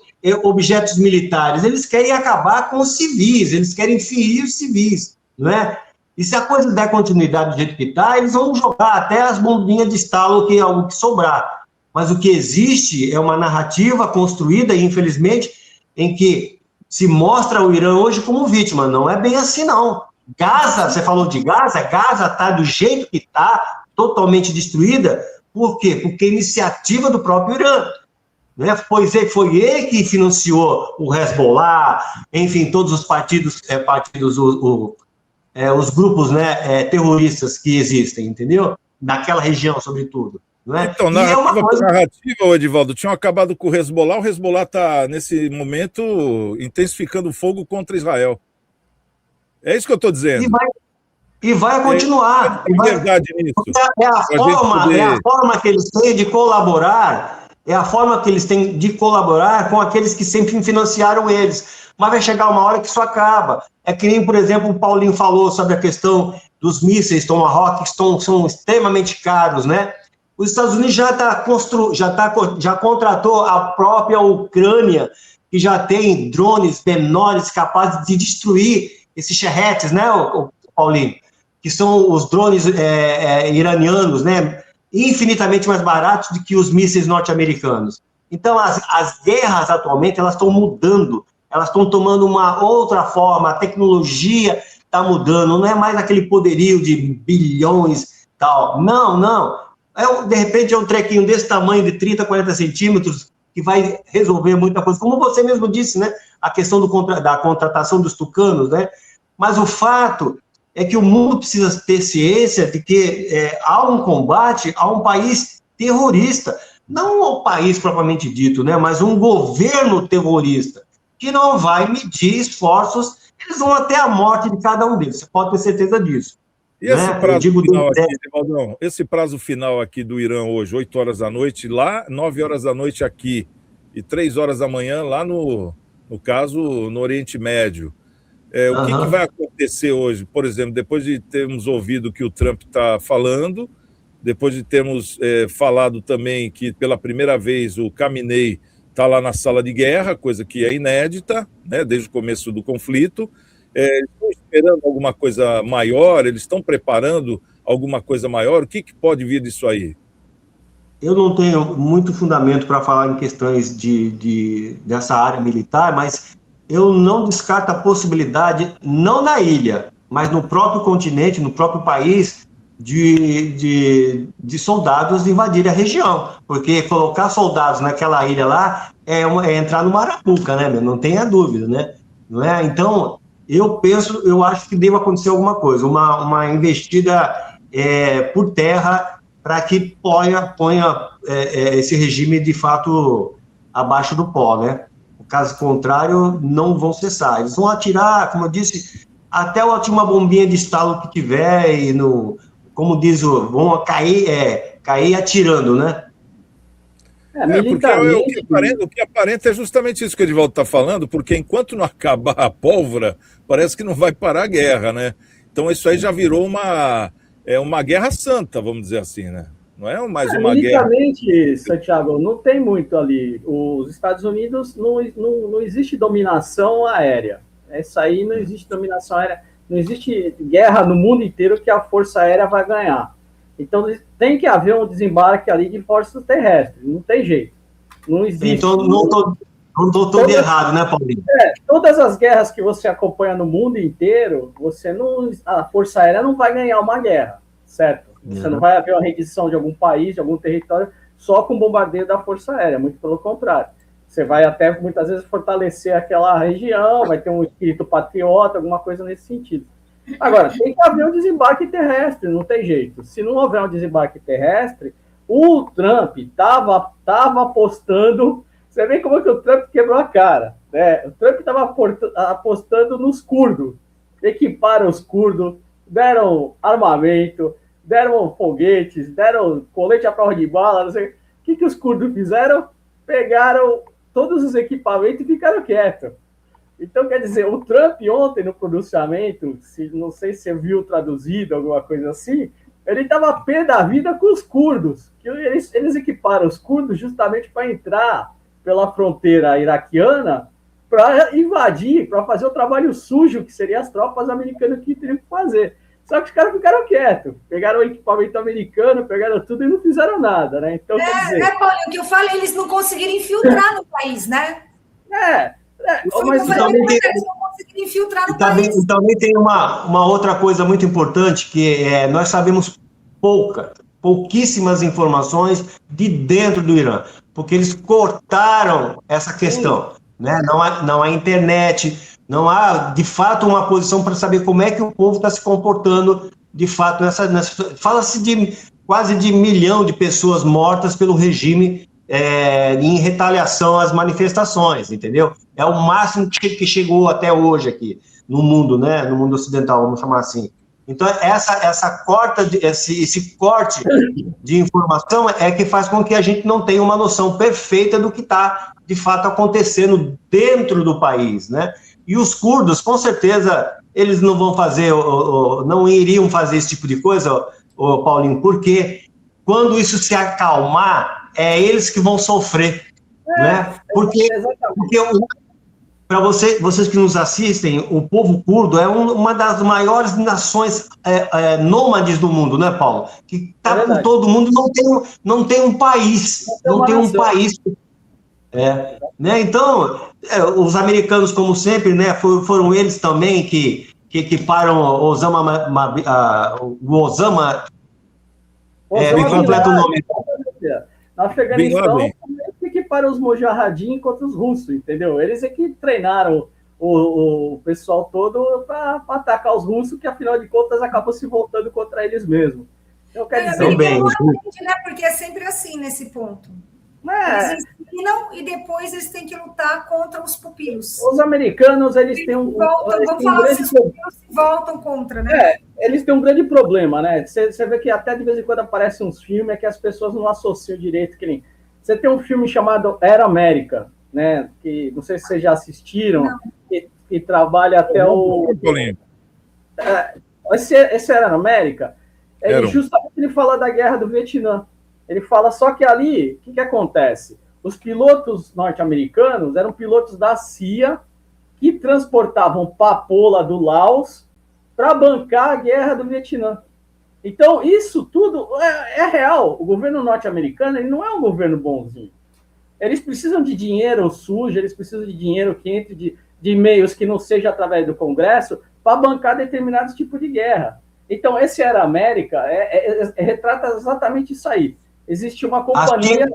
objetos militares, eles querem acabar com os civis, eles querem ferir os civis, não é? E se a coisa der continuidade do jeito que está, eles vão jogar até as bombinhas de estalo, que é algo que sobrar. Mas o que existe é uma narrativa construída, infelizmente, em que se mostra o Irã hoje como vítima. Não é bem assim, não. Gaza, você falou de Gaza está do jeito que está, totalmente destruída. Por quê? Porque é iniciativa do próprio Irã. Né? Pois foi ele que financiou o Hezbollah, enfim, todos os partidos os grupos, né, terroristas que existem, entendeu? Naquela região, sobretudo. Não é? Então, narrativa, Edivaldo, tinham acabado com o Hezbollah está, nesse momento, intensificando o fogo contra Israel. É isso que eu estou dizendo. E vai continuar. É verdade nisso. É a forma que eles têm de colaborar, com aqueles que sempre financiaram eles. Mas vai chegar uma hora que isso acaba. É que nem, por exemplo, o Paulinho falou sobre a questão dos mísseis Tomahawk, que são extremamente caros, né? Os Estados Unidos já contratou a própria Ucrânia, que já tem drones menores capazes de destruir esses charretes, né, Paulinho? Que são os drones iranianos, né? Infinitamente mais baratos do que os mísseis norte-americanos. Então, as guerras atualmente, elas estão mudando, elas estão tomando uma outra forma, a tecnologia está mudando, não é mais aquele poderio de bilhões, tal. Não. De repente é um trequinho desse tamanho, de 30, 40 centímetros, que vai resolver muita coisa. Como você mesmo disse, né? A questão da contratação dos tucanos, né? Mas o fato é que o mundo precisa ter ciência de que há um combate a um país terrorista. Não ao país propriamente dito, né? Mas um governo terrorista, que não vai medir esforços, eles vão até a morte de cada um deles. Você pode ter certeza disso. E esse prazo final aqui, Evaldão, esse prazo final aqui do Irã hoje, 8 horas da noite lá, 9 horas da noite aqui, e 3 horas da manhã lá no caso, no Oriente Médio. O que vai acontecer hoje, por exemplo, depois de termos ouvido o que o Trump está falando, depois de termos falado também que pela primeira vez o Khamenei está lá na sala de guerra, coisa que é inédita, né, desde o começo do conflito. Eles estão esperando alguma coisa maior? Eles estão preparando alguma coisa maior? O que pode vir disso aí? Eu não tenho muito fundamento para falar em questões dessa área militar, mas eu não descarto a possibilidade, não na ilha, mas no próprio continente, no próprio país, de soldados invadirem a região. Porque colocar soldados naquela ilha lá é entrar no Marapuca, né? Não tenha dúvida, né? Não é? Então, eu acho que deve acontecer alguma coisa, uma investida por terra para que ponha esse regime, de fato, abaixo do pó, né? Caso contrário, não vão cessar. Eles vão atirar, como eu disse, até a última bombinha de estalo que tiver, e como diz, vão cair atirando, né? Porque o que aparenta é justamente isso que o Edivaldo está falando, porque enquanto não acabar a pólvora, parece que não vai parar a guerra, né? Então isso aí já virou uma guerra santa, vamos dizer assim, né? Não é mais uma guerra. Militarmente, Santiago, não tem muito ali. Os Estados Unidos não existe dominação aérea. Essa aí não existe dominação aérea. Não existe guerra no mundo inteiro que a Força Aérea vai ganhar. Então tem que haver um desembarque ali de forças terrestres. Não tem jeito. Não existe. Então não estou todo errado, né, Paulinho? Todas as guerras que você acompanha no mundo inteiro, a Força Aérea não vai ganhar uma guerra, certo? Você não vai haver uma rendição de algum país, de algum território, só com bombardeio da Força Aérea, muito pelo contrário. Você vai até, muitas vezes, fortalecer aquela região, vai ter um espírito patriota, alguma coisa nesse sentido. Agora, tem que haver um desembarque terrestre, não tem jeito. Se não houver um desembarque terrestre, o Trump estava apostando... Você vê como é que o Trump quebrou a cara, né? O Trump estava apostando nos curdos. Equiparam os curdos, deram armamento, deram foguetes, deram colete à prova de bala, não sei. O que os curdos fizeram? Pegaram todos os equipamentos e ficaram quietos. Então, quer dizer, o Trump ontem no pronunciamento, não sei se você viu traduzido, alguma coisa assim, ele estava a pé da vida com os curdos. Que eles equiparam os curdos justamente para entrar pela fronteira iraquiana, para invadir, para fazer o trabalho sujo, que seriam as tropas americanas que teriam que fazer. Só que os caras ficaram quietos, pegaram o equipamento americano, pegaram tudo e não fizeram nada, né? Então, quer dizer... Paulo, o que eu falo, eles não conseguiram infiltrar no país, né? Mas eles não conseguiram infiltrar no país. E também tem uma outra coisa muito importante, que nós sabemos pouquíssimas informações de dentro do Irã, porque eles cortaram essa questão, né? Não há internet, não há, de fato, uma posição para saber como é que o povo está se comportando, de fato, fala-se de quase de 1 milhão de pessoas mortas pelo regime em retaliação às manifestações, entendeu? É o máximo que chegou até hoje aqui, no mundo, né? No mundo ocidental, vamos chamar assim. Então, esse corte de informação é que faz com que a gente não tenha uma noção perfeita do que está, de fato, acontecendo dentro do país, né? E os curdos, com certeza, eles não vão fazer, não iriam fazer esse tipo de coisa, Paulinho, porque quando isso se acalmar, é eles que vão sofrer, né? Porque para vocês que nos assistem, o povo curdo é uma das maiores nações nômades do mundo, né, Paulo? Que está por todo mundo, não tem um país, não tem um país. Né? Então, os americanos, como sempre, né, foram eles também que param o Osama. Me completa o nome. Na Afeganistão, que para os mojahedin contra os russos, entendeu? Eles é que treinaram o pessoal todo para atacar os russos, que afinal de contas acabou se voltando contra eles mesmos. Então, quer dizer, bem, né? Porque é sempre assim nesse ponto. Eles ensinam e depois eles têm que lutar contra os pupilos. Os americanos, eles têm um... Vamos falar se os pupilos se voltam contra, né? Eles têm um grande problema, né? Você vê que até de vez em quando aparecem uns filmes que as pessoas não associam direito, que nem... Você tem um filme chamado Era América, né? Que não sei se vocês já assistiram, que trabalha até o... Esse Era América, justamente ele fala da Guerra do Vietnã. Ele fala só que ali, o que acontece? Os pilotos norte-americanos eram pilotos da CIA que transportavam papoula do Laos para bancar a Guerra do Vietnã. Então, isso tudo é real. O governo norte-americano ele não é um governo bonzinho. Eles precisam de dinheiro sujo, eles precisam de dinheiro que entre de meios que não seja através do Congresso para bancar determinados tipos de guerra. Então, esse Era América retrata exatamente isso aí. Existe uma companhia...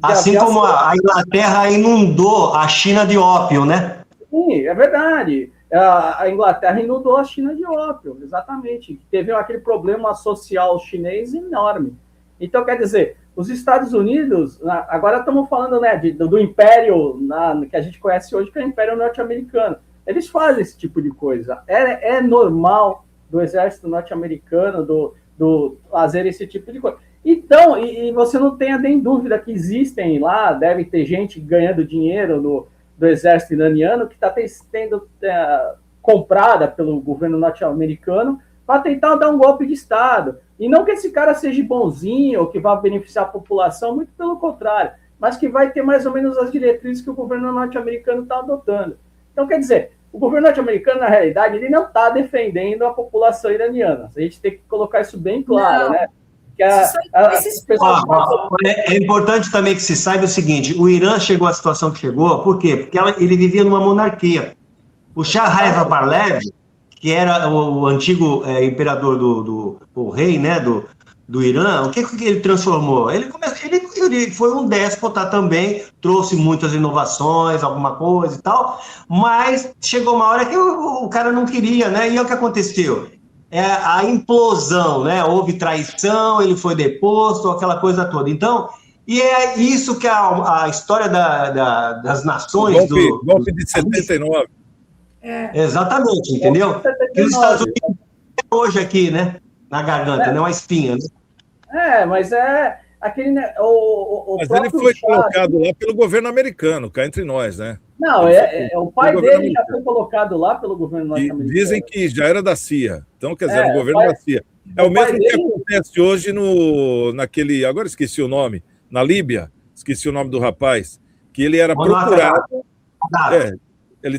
Assim como a Inglaterra inundou a China de ópio, né? Sim, é verdade. A Inglaterra inundou a China de ópio, exatamente. Teve aquele problema social chinês enorme. Então, quer dizer, os Estados Unidos, agora estamos falando, né, do império que a gente conhece hoje, que é o Império Norte-Americano. Eles fazem esse tipo de coisa. É normal do exército norte-americano fazer esse tipo de coisa. Então, e você não tenha nem dúvida que existem lá, deve ter gente ganhando dinheiro do exército iraniano que está sendo comprada pelo governo norte-americano para tentar dar um golpe de Estado. E não que esse cara seja bonzinho ou que vá beneficiar a população, muito pelo contrário, mas que vai ter mais ou menos as diretrizes que o governo norte-americano está adotando. Então, quer dizer, o governo norte-americano, na realidade, ele não está defendendo a população iraniana. A gente tem que colocar isso bem claro, né? É importante também que se saiba o seguinte: o Irã chegou à situação que chegou, por quê? Porque ele vivia numa monarquia. O Shah Reza Pahlavi, que era o antigo imperador o rei, né, do Irã, o que ele transformou? Ele foi um déspota também, trouxe muitas inovações, alguma coisa e tal, mas chegou uma hora que o cara não queria, né? E é o que aconteceu? A implosão, né? Houve traição, ele foi deposto, aquela coisa toda. Então, e é isso que a história das nações... Golpe de 79. Exatamente, entendeu? Que os Estados Unidos hoje aqui, né? Na garganta, né? Uma espinha, né? Mas aquele... Mas ele foi colocado lá pelo governo americano, cá entre nós, né? Não, o pai dele já foi colocado lá pelo governo norte-americano. Dizem que já era da CIA. Então, quer dizer, o governo da CIA. É o mesmo que acontece hoje naquele... Agora esqueci o nome. Na Líbia, esqueci o nome do rapaz, que ele era procurado... Ele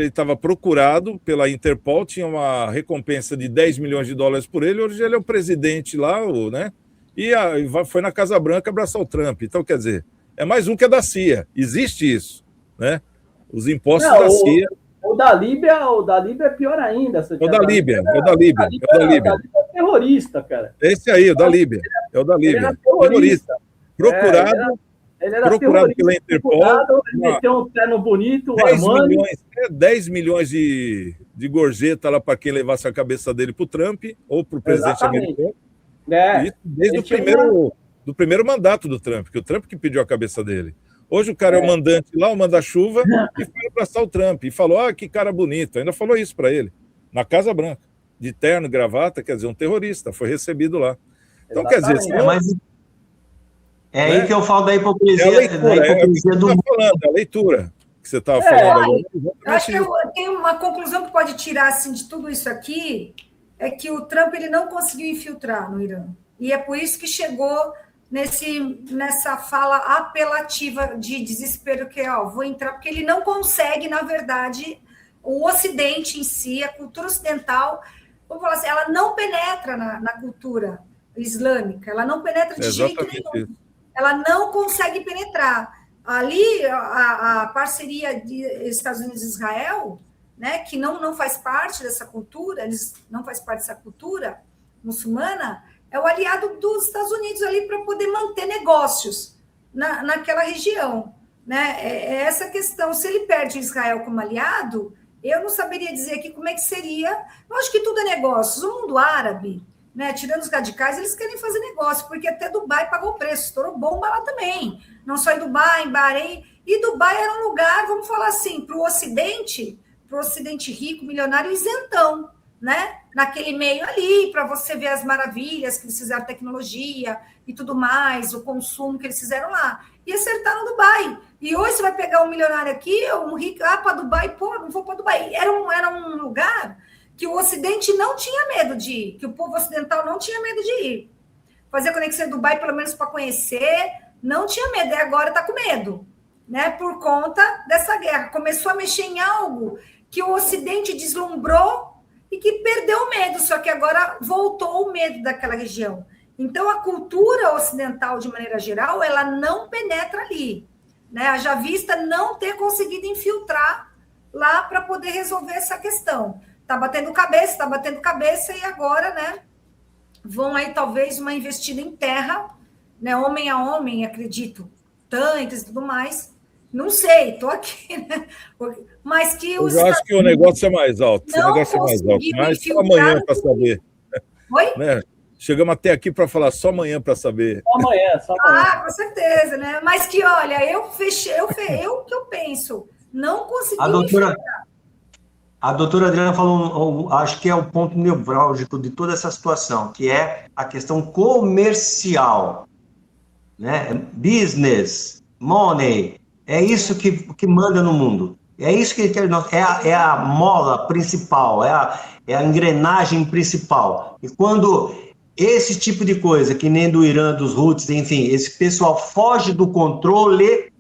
estava procurado pela Interpol, tinha uma recompensa de 10 milhões de dólares por ele, hoje ele é o presidente lá, né? E foi na Casa Branca abraçar o Trump. Então, quer dizer, é mais um que é da CIA. Existe isso, né? Os impostos da CIA... O da Líbia é pior ainda. O da Líbia é terrorista, cara. Esse aí, o da Líbia. É o da Líbia. Ele era terrorista. Procurado... Ele era procurado pela Interpol. Ele meteu um terno bonito, 10 milhões de gorjeta lá para quem levasse a cabeça dele para o Trump ou para o presidente americano. Isso desde do primeiro mandato do Trump, que o Trump que pediu a cabeça dele. Hoje o cara é o mandante lá, o manda-chuva, e foi abraçar o Trump. E falou, que cara bonito. Ainda falou isso para ele, na Casa Branca. de terno e gravata, quer dizer, um terrorista, foi recebido lá. Então, quer dizer, aí que eu falo da hipocrisia, é a leitura, do falando, a leitura que você estava falando agora. Eu acho que eu tenho uma conclusão que pode tirar assim, de tudo isso aqui, é que o Trump ele não conseguiu infiltrar no Irã. E é por isso que chegou nessa fala apelativa de desespero, que vou entrar, porque ele não consegue, na verdade, o Ocidente em si, a cultura ocidental, vamos falar assim, ela não penetra na cultura islâmica, ela não penetra de jeito nenhum. Ela não consegue penetrar. Ali, a parceria de Estados Unidos e Israel, né, que não faz parte dessa cultura, eles não faz parte dessa cultura muçulmana, é o aliado dos Estados Unidos ali para poder manter negócios naquela região. Né? É essa questão. Se ele perde Israel como aliado, eu não saberia dizer aqui como é que seria. Eu acho que tudo é negócios. O mundo árabe, né, tirando os radicais, eles querem fazer negócio, porque até Dubai pagou preço, estourou bomba lá também. Não só em Dubai, em Bahrein. E Dubai era um lugar, vamos falar assim, para o Ocidente rico, milionário, isentão, né? Naquele meio ali, para você ver as maravilhas que eles fizeram, tecnologia e tudo mais, o consumo que eles fizeram lá. E acertaram Dubai. E hoje você vai pegar um milionário aqui, um rico, para Dubai, pô, não vou para Dubai. Era um lugar que o Ocidente não tinha medo de ir, que o povo ocidental não tinha medo de ir. Fazer conexão em Dubai, pelo menos para conhecer, não tinha medo, e agora está com medo, né? Por conta dessa guerra. Começou a mexer em algo que o Ocidente deslumbrou e que perdeu o medo, só que agora voltou o medo daquela região. Então, a cultura ocidental, de maneira geral, ela não penetra ali, né? Haja vista não ter conseguido infiltrar lá para poder resolver essa questão. Está batendo cabeça, e agora, né, vão aí talvez uma investida em terra, né, homem a homem, acredito, tanques e tudo mais. Não sei, estou aqui, né? Mas que os Eu acho que o negócio é mais alto. Mas só amanhã para saber. Oi? Né? Chegamos até aqui para falar só amanhã para saber. Só amanhã. Com certeza, né? Mas que, olha, o que eu penso, não consegui A doutora Adriana falou, acho que é o ponto nevrálgico de toda essa situação, que é a questão comercial, né? Business, money, é isso que manda no mundo. É isso que é a mola principal, é a engrenagem principal. E quando esse tipo de coisa, que nem do Irã, dos Houthis, enfim, esse pessoal foge do controle,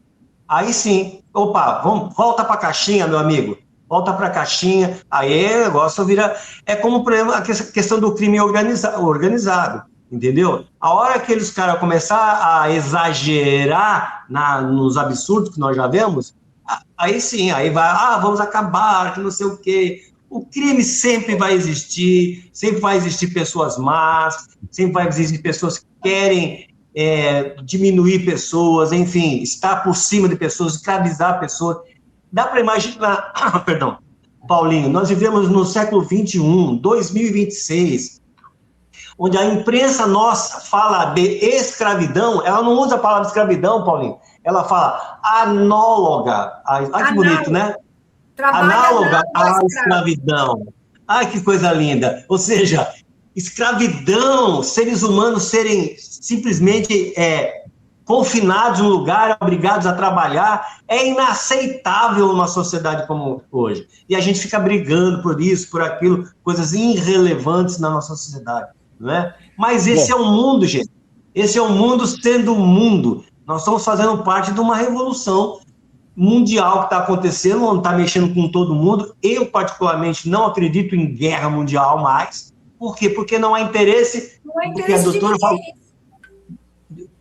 aí sim, volta para a caixinha, meu amigo. Volta para a caixinha, aí o negócio vira... É como, por exemplo, a questão do crime organizado, entendeu? A hora que os caras começar a exagerar nos absurdos que nós já vemos, aí sim, aí vai, vamos acabar, que não sei o quê. O crime sempre vai existir pessoas más, sempre vai existir pessoas que querem diminuir pessoas, enfim, estar por cima de pessoas, escravizar pessoas. Dá para imaginar, perdão, Paulinho, nós vivemos no século XXI, 2026, onde a imprensa nossa fala de escravidão, ela não usa a palavra escravidão, Paulinho, ela fala análoga, que bonito, né? Análoga à escravidão. Ai, que coisa linda. Ou seja, escravidão, seres humanos serem simplesmente confinados em um lugar, obrigados a trabalhar, é inaceitável numa sociedade como hoje. E a gente fica brigando por isso, por aquilo, coisas irrelevantes na nossa sociedade, não é? Mas esse é o mundo, gente. Esse é o mundo sendo o mundo. Nós estamos fazendo parte de uma revolução mundial que está acontecendo, onde está mexendo com todo mundo. Eu, particularmente, não acredito em guerra mundial mais. Por quê? Porque não há interesse. Não há interesse. Porque a doutora falou...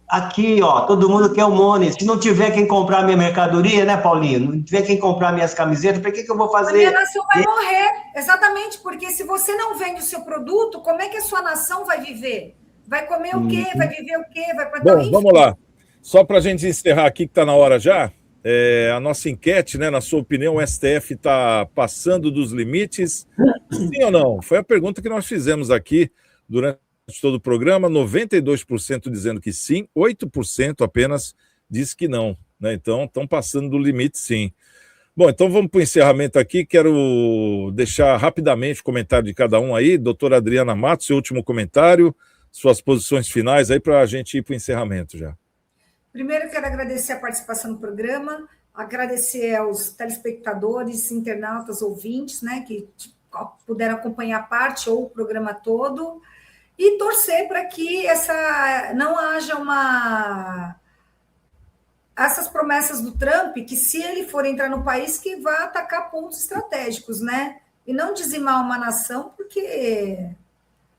Aqui, todo mundo quer o money. Se não tiver quem comprar minha mercadoria, né, Paulinho? Não tiver quem comprar minhas camisetas, para que eu vou fazer? A minha nação vai morrer. Exatamente, porque se você não vende o seu produto, como é que a sua nação vai viver? Vai comer o quê? Vai viver o quê? Vai plantar. Bom, vamos lá. Só para a gente encerrar aqui, que está na hora já, a nossa enquete, né? Na sua opinião, o STF está passando dos limites? Sim ou não? Foi a pergunta que nós fizemos aqui durante todo o programa, 92% dizendo que sim, 8% apenas diz que não, né? Então, estão passando do limite, sim. Bom, então vamos para o encerramento aqui. Quero deixar rapidamente o comentário de cada um aí. Doutora Adriana Matos, seu último comentário, suas posições finais aí para a gente ir para o encerramento já. Primeiro, quero agradecer a participação no programa, agradecer aos telespectadores, internautas, ouvintes, né, que puderam acompanhar a parte ou o programa todo, e torcer para que não haja essas promessas do Trump, que se ele for entrar no país, que vá atacar pontos estratégicos, né? E não dizimar uma nação, porque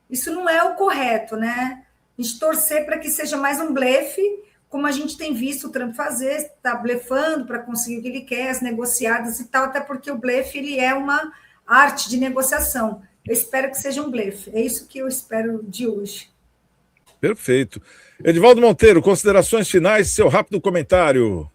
isso não é o correto, né? A gente torcer para que seja mais um blefe, como a gente tem visto o Trump fazer, está blefando para conseguir o que ele quer, as negociadas e tal, até porque o blefe ele é uma arte de negociação. Eu espero que seja um blefe. É isso que eu espero de hoje. Perfeito. Edivaldo Monteiro, considerações finais, seu rápido comentário.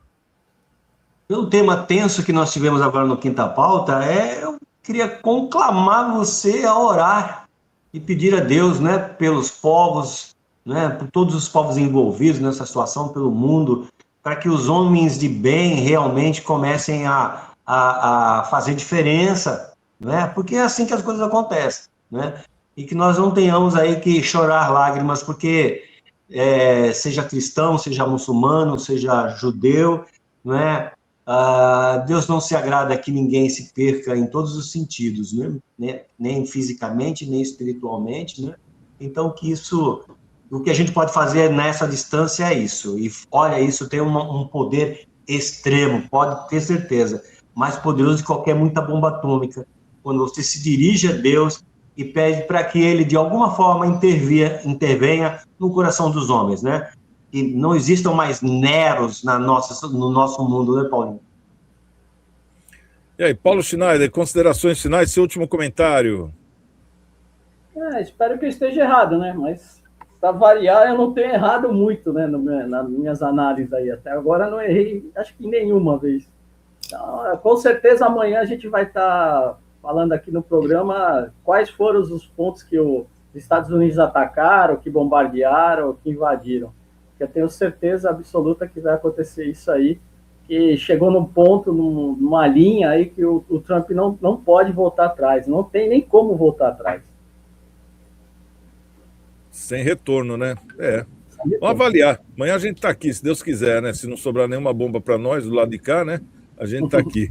Pelo tema tenso que nós tivemos agora no Quinta Pauta, eu queria conclamar você a orar e pedir a Deus, né, pelos povos, né, por todos os povos envolvidos nessa situação, pelo mundo, para que os homens de bem realmente comecem a fazer diferença, né, porque é assim que as coisas acontecem, né, e que nós não tenhamos aí que chorar lágrimas, porque seja cristão, seja muçulmano, seja judeu, né, Deus não se agrada que ninguém se perca em todos os sentidos, né? Nem fisicamente, nem espiritualmente, né? Então, o que a gente pode fazer nessa distância é isso. E olha, isso tem um poder extremo, pode ter certeza, mais poderoso que qualquer muita bomba atômica. Quando você se dirige a Deus e pede para que Ele, de alguma forma, intervenha no coração dos homens, né? Que não existam mais Neros no nosso mundo, né, Paulinho? E aí, Paulo Schneider, considerações finais, seu último comentário. Espero que eu esteja errado, né? Mas, para variar, eu não tenho errado muito, né? Nas minhas análises aí. Até agora não errei, acho que nenhuma vez. Então, com certeza amanhã a gente vai estar falando aqui no programa quais foram os pontos que os Estados Unidos atacaram, que bombardearam, que invadiram. Eu tenho certeza absoluta que vai acontecer isso aí, que chegou num ponto, numa linha aí que o Trump não pode voltar atrás, não tem nem como voltar atrás. Sem retorno, né? Vamos avaliar. Amanhã a gente está aqui, se Deus quiser, né? Se não sobrar nenhuma bomba para nós do lado de cá, né? A gente está aqui.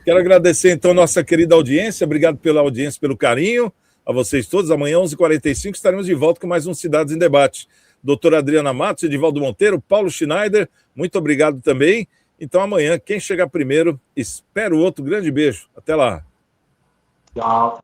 Quero agradecer, então, nossa querida audiência. Obrigado pela audiência, pelo carinho. A vocês todos. Amanhã, 11h45, estaremos de volta com mais um Cidades em Debate. Doutora Adriana Matos, Edivaldo Monteiro, Paulo Schneider, muito obrigado também. Então, amanhã, quem chegar primeiro, espera o outro. Grande beijo. Até lá. Tchau.